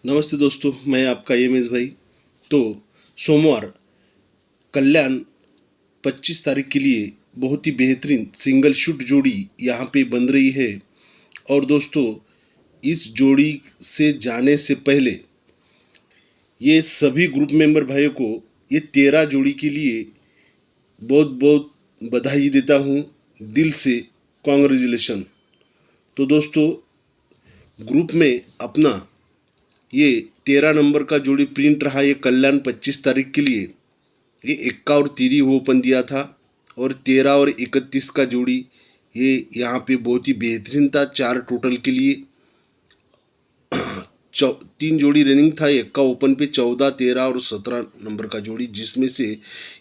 नमस्ते दोस्तों, मैं आपका एमएस भाई। तो सोमवार कल्याण 25 तारीख के लिए बहुत ही बेहतरीन सिंगल शूट जोड़ी यहाँ पे बन रही है। और दोस्तों, इस जोड़ी से जाने से पहले ये सभी ग्रुप मेंबर भाइयों को ये 13 जोड़ी के लिए बहुत बहुत बधाई देता हूँ, दिल से कॉन्ग्रेचुलेशन। तो दोस्तों, ग्रुप में अपना ये 13 नंबर का जोड़ी प्रिंट रहा ये कल्याण 25 तारीख के लिए। ये 21 और 3 ओपन दिया था और 13 और 31 का जोड़ी ये यहाँ पे बहुत ही बेहतरीन था। 4 टोटल के लिए 3 जोड़ी रनिंग था। 1 का ओपन पे 14, 13 और 17 नंबर का जोड़ी, जिसमें से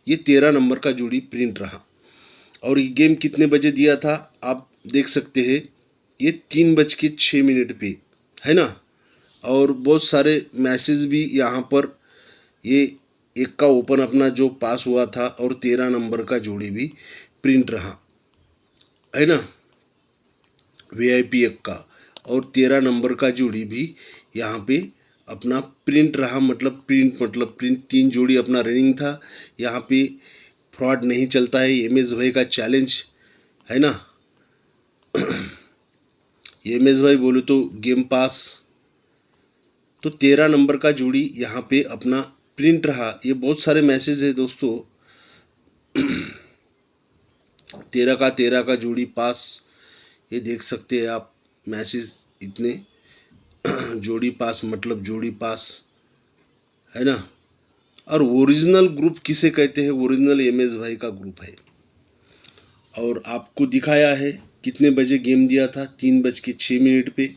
ये 13 नंबर का जोड़ी प्रिंट रहा। और ये गेम कितने बजे दिया था आप देख सकते हैं, ये 3:06 पे है ना। और बहुत सारे मैसेज भी यहाँ पर ये 1 का ओपन अपना जो पास हुआ था और 13 नंबर का जोड़ी भी प्रिंट रहा है ना। वीआईपी 1 का और 13 नंबर का जोड़ी भी यहाँ पे अपना प्रिंट रहा। मतलब प्रिंट 3 जोड़ी अपना रनिंग था। यहाँ पे फ्रॉड नहीं चलता है। एमएस भाई का चैलेंज है ना। एमएस भाई बोले तो गेम पास। तो 13 नंबर का जोड़ी यहाँ पे अपना प्रिंट रहा। ये बहुत सारे मैसेज है दोस्तों। 13 का जोड़ी पास, ये देख सकते हैं आप मैसेज इतने। जोड़ी पास मतलब जोड़ी पास है ना। और ओरिजिनल ग्रुप किसे कहते हैं? ओरिजिनल एमएस भाई का ग्रुप है। और आपको दिखाया है कितने बजे गेम दिया था, 3:06 पे।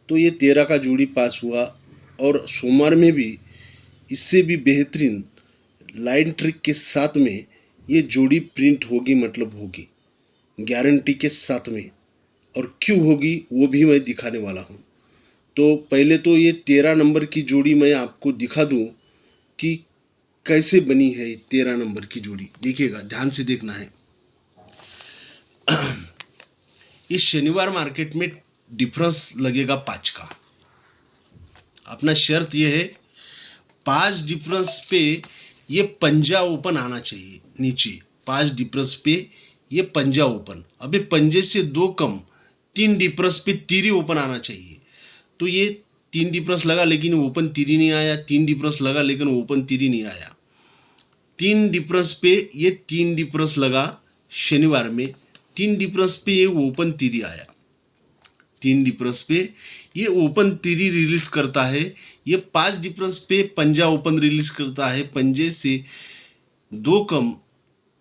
तो ये 13 का जोड़ी पास हुआ। और सोमवार में भी इससे भी बेहतरीन लाइन ट्रिक के साथ में ये जोड़ी प्रिंट होगी, मतलब होगी गारंटी के साथ में। और क्यों होगी वो भी मैं दिखाने वाला हूँ। तो पहले तो ये 13 नंबर की जोड़ी मैं आपको दिखा दूँ कि कैसे बनी है। 13 नंबर की जोड़ी देखिएगा, ध्यान से देखना है। इस शनिवार मार्केट में डिफरेंस लगेगा 5 का। अपना शर्त ये है, 5 डिफरेंस पे ये पंजा ओपन आना चाहिए नीचे। 5 डिफरेंस पे ये पंजा ओपन, अबे पंजे से 2 कम 3 डिफरेंस पे तीरी ओपन आना चाहिए। तो ये 3 डिफरेंस लगा लेकिन ओपन तीरी नहीं आया। 3 डिफरेंस लगा लेकिन ओपन तीरी नहीं आया। 3 डिफरेंस पे ये 3 डिफरेंस लगा शनिवार में। 3 डिफरेंस पे ये ओपन तीरी आया। 3 डिफरेंस पे ये ओपन तीरी रिलीज करता है। ये 5 डिफरेंस पे पंजा ओपन रिलीज करता है। पंजे से 2 कम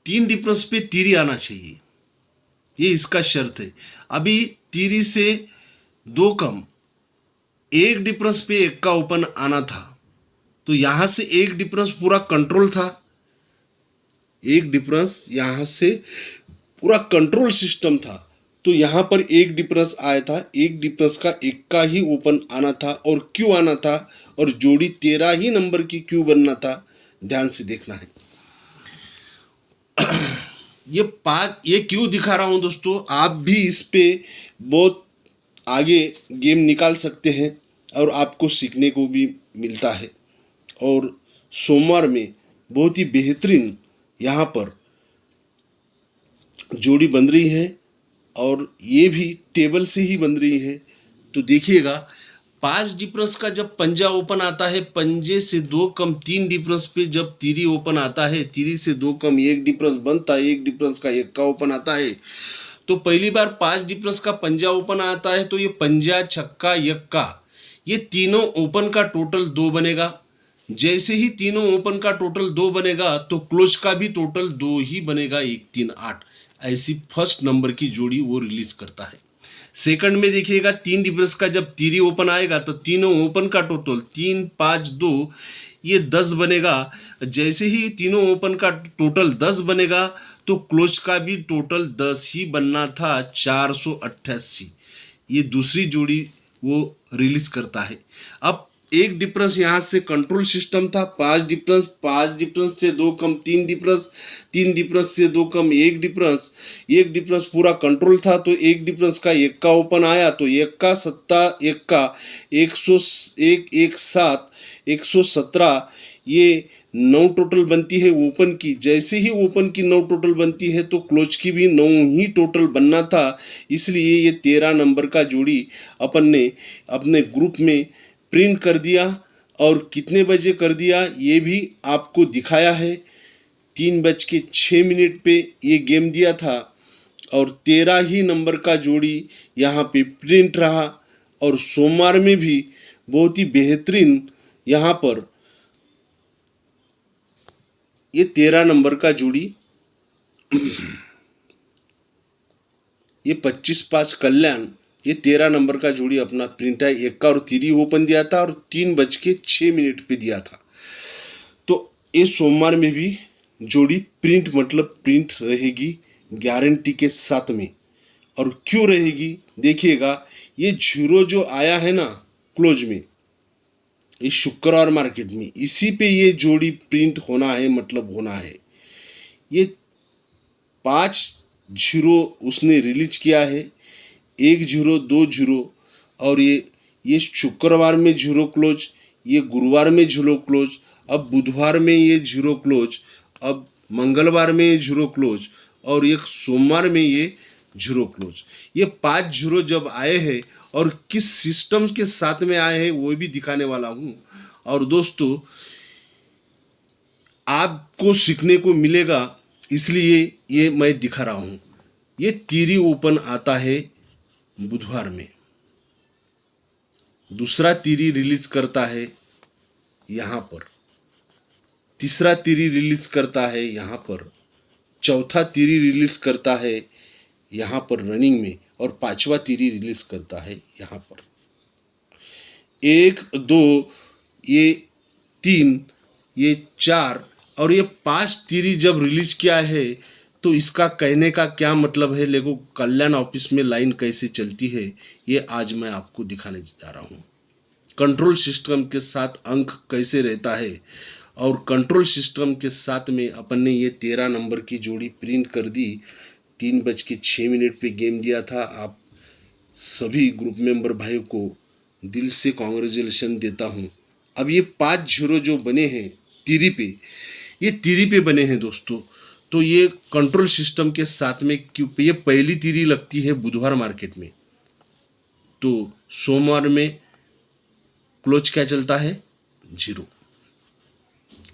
3 डिफरेंस पे तीरी आना चाहिए, ये इसका शर्त है। अभी तीरी से 2 कम 1 डिफरेंस पे 1 का ओपन आना था। तो यहां से 1 डिफरेंस पूरा कंट्रोल था। 1 डिफरेंस यहां से पूरा कंट्रोल सिस्टम था। तो यहाँ पर 1 डिफरेंस आया था। 1 डिफरेंस का 1 का ही ओपन आना था। और क्यों आना था और जोड़ी 13 ही नंबर की क्यों बनना था, ध्यान से देखना है। ये क्यों दिखा रहा हूं दोस्तों, आप भी इस पे बहुत आगे गेम निकाल सकते हैं और आपको सीखने को भी मिलता है। और सोमवार में बहुत ही बेहतरीन यहाँ पर जोड़ी बन रही है और ये भी टेबल से ही बन रही है। तो देखिएगा, 5 डिफरेंस का जब पंजा ओपन आता है, पंजे से 2 कम 3 डिफरेंस पे जब तीरी ओपन आता है, तीरी से 2 कम 1 डिफरेंस बनता है, 1 डिफरेंस का 1 का ओपन आता है। तो पहली बार 5 डिफरेंस का पंजा ओपन आता है तो ये पंजा छक्का यक्का ये तीनों ओपन का टोटल 2 बनेगा। जैसे ही तीनों ओपन का टोटल 2 बनेगा तो क्लोज का भी टोटल 2 ही बनेगा, 1 3 8। ऐसी फर्स्ट नंबर की जोड़ी वो रिलीज करता है। सेकंड में देखिएगा, 3 डिफरेंस का जब तीरी ओपन आएगा तो तीनों ओपन का टोटल 3 5 2 ये 10 बनेगा। जैसे ही तीनों ओपन का टोटल 10 बनेगा तो क्लोज का भी टोटल 10 ही बनना था, 488। ये दूसरी जोड़ी वो रिलीज करता है। अब एक डिफरेंस यहाँ से कंट्रोल सिस्टम था, 5 डिफरेंस से 2 कम 3 डिफरेंस, 3 डिफरेंस से 2 कम एक डिफरेंस पूरा कंट्रोल था। तो एक डिफरेंस का एक का ओपन आया तो एक का सत्ता, एक का 101, 17, 117, ये 9 टोटल बनती है ओपन की। जैसे ही ओपन की 9 टोटल बनती है तो क्लोज की भी 9 ही टोटल बनना था। इसलिए ये 13 नंबर का जोड़ी अपन ने अपने ग्रुप में प्रिंट कर दिया। और कितने बजे कर दिया ये भी आपको दिखाया है। 3:06 पे ये गेम दिया था और 13 ही नंबर का जोड़ी यहाँ पे प्रिंट रहा। और सोमवार में भी बहुत ही बेहतरीन यहाँ पर ये 13 नंबर का जोड़ी ये 25-5 कल्याण, ये 13 नंबर का जोड़ी अपना प्रिंट है। एक का और 3 ओपन दिया था और 3:06 पे दिया था। तो ये सोमवार में भी जोड़ी प्रिंट मतलब प्रिंट रहेगी गारंटी के साथ में। और क्यों रहेगी देखिएगा, ये 0 जो आया है ना क्लोज में, ये शुक्रवार मार्केट में, इसी पे ये जोड़ी प्रिंट होना है, मतलब होना है। ये 5 0 उसने रिलीज किया है, 1 0 2 0, और ये शुक्रवार में 0 क्लोज, ये गुरुवार में 0 क्लोज, अब बुधवार में ये 0 क्लोज, अब मंगलवार में ये 0 क्लोज, और एक सोमवार में ये 0 क्लोज। ये 5 0 जब आए हैं और किस सिस्टम के साथ में आए हैं वो भी दिखाने वाला हूँ। और दोस्तों आपको सीखने को मिलेगा, इसलिए ये मैं दिखा रहा हूँ। ये तीरी ओपन आता है बुधवार में, दूसरा तीरी रिलीज करता है यहाँ पर, तीसरा तीरी रिलीज करता है यहाँ पर, चौथा तीरी रिलीज करता है यहाँ पर रनिंग में, और 5वां तीरी रिलीज करता है यहाँ पर। 1 2 ये 3 ये 4 और ये 5 तीरी जब रिलीज किया है तो इसका कहने का क्या मतलब है, देखो कल्याण ऑफिस में लाइन कैसे चलती है ये आज मैं आपको दिखाने जा रहा हूँ। कंट्रोल सिस्टम के साथ अंक कैसे रहता है, और कंट्रोल सिस्टम के साथ में अपन ने ये 13 नंबर की जोड़ी प्रिंट कर दी। 3:06 पे गेम दिया था। आप सभी ग्रुप मेंबर भाइयों को दिल से कॉन्ग्रेचुलेशन देता हूँ। अब ये 5 0 जो बने हैं तीरी पे, ये तीरी पे बने हैं दोस्तों। तो ये कंट्रोल सिस्टम के साथ में क्यों, ये पहली तीरी लगती है बुधवार मार्केट में, तो सोमवार में क्लोज क्या चलता है 0।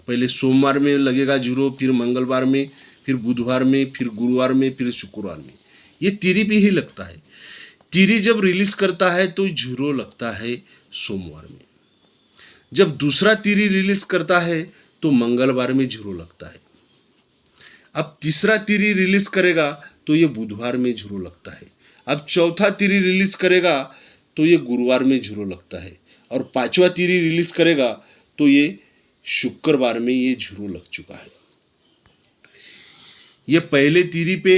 पहले सोमवार में लगेगा 0, फिर मंगलवार में, फिर बुधवार में, फिर गुरुवार में, फिर शुक्रवार में, ये तीरी पे ही लगता है। तीरी जब रिलीज करता है तो 0 लगता है सोमवार में। जब दूसरा तीरी रिलीज करता है तो मंगलवार में 0 लगता है। अब तीसरा तीरी रिलीज करेगा तो ये बुधवार में 0 लगता है। अब चौथा तीरी रिलीज करेगा तो ये गुरुवार में 0 लगता है, और 5वां तीरी रिलीज करेगा तो ये शुक्रवार में ये 0 लग चुका है। ये पहले तीरी पे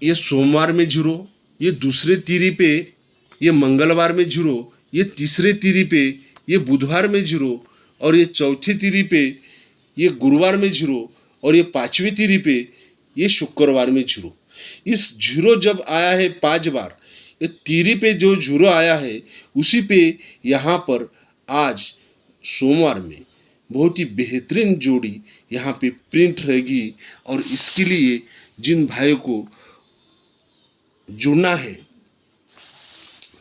ये सोमवार में 0, ये दूसरे तीरी पे ये मंगलवार में 0, ये तीसरे तीरी पे ये बुधवार में 0, और ये चौथी तीरी पे ये गुरुवार में 0, और ये 5वीं तीरी पे ये शुक्रवार में 0। इस 0 जब आया है 5 बार, ये तीरी पे जो 0 आया है उसी पे यहाँ पर आज सोमवार में बहुत ही बेहतरीन जोड़ी यहाँ पे प्रिंट रहेगी। और इसके लिए जिन भाइयों को जुड़ना है,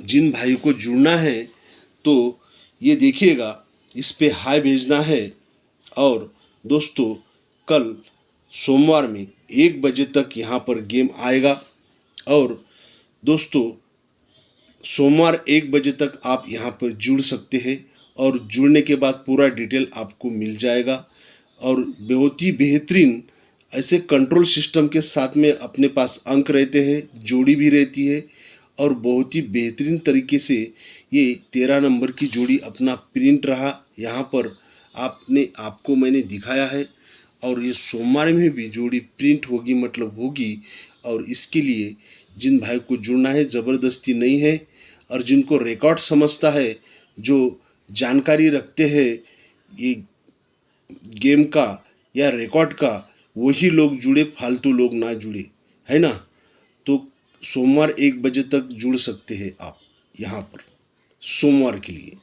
जिन भाइयों को जुड़ना है तो ये देखिएगा, इस पे हाई भेजना है। और दोस्तों कल सोमवार में 1 बजे तक यहाँ पर गेम आएगा, और दोस्तों सोमवार 1 बजे तक आप यहाँ पर जुड़ सकते हैं, और जुड़ने के बाद पूरा डिटेल आपको मिल जाएगा। और बहुत ही बेहतरीन ऐसे कंट्रोल सिस्टम के साथ में अपने पास अंक रहते हैं, जोड़ी भी रहती है, और बहुत ही बेहतरीन तरीके से ये 13 नंबर की जोड़ी अपना प्रिंट रहा। यहाँ पर आपको मैंने दिखाया है, और ये सोमवार में भी जोड़ी प्रिंट होगी, मतलब होगी। और इसके लिए जिन भाई को जुड़ना है ज़बरदस्ती नहीं है, और जिनको रिकॉर्ड समझता है, जो जानकारी रखते हैं ये गेम का या रिकॉर्ड का, वही लोग जुड़े, फालतू लोग ना जुड़े, है ना। तो सोमवार 1 बजे तक जुड़ सकते हैं आप यहाँ पर सोमवार के लिए।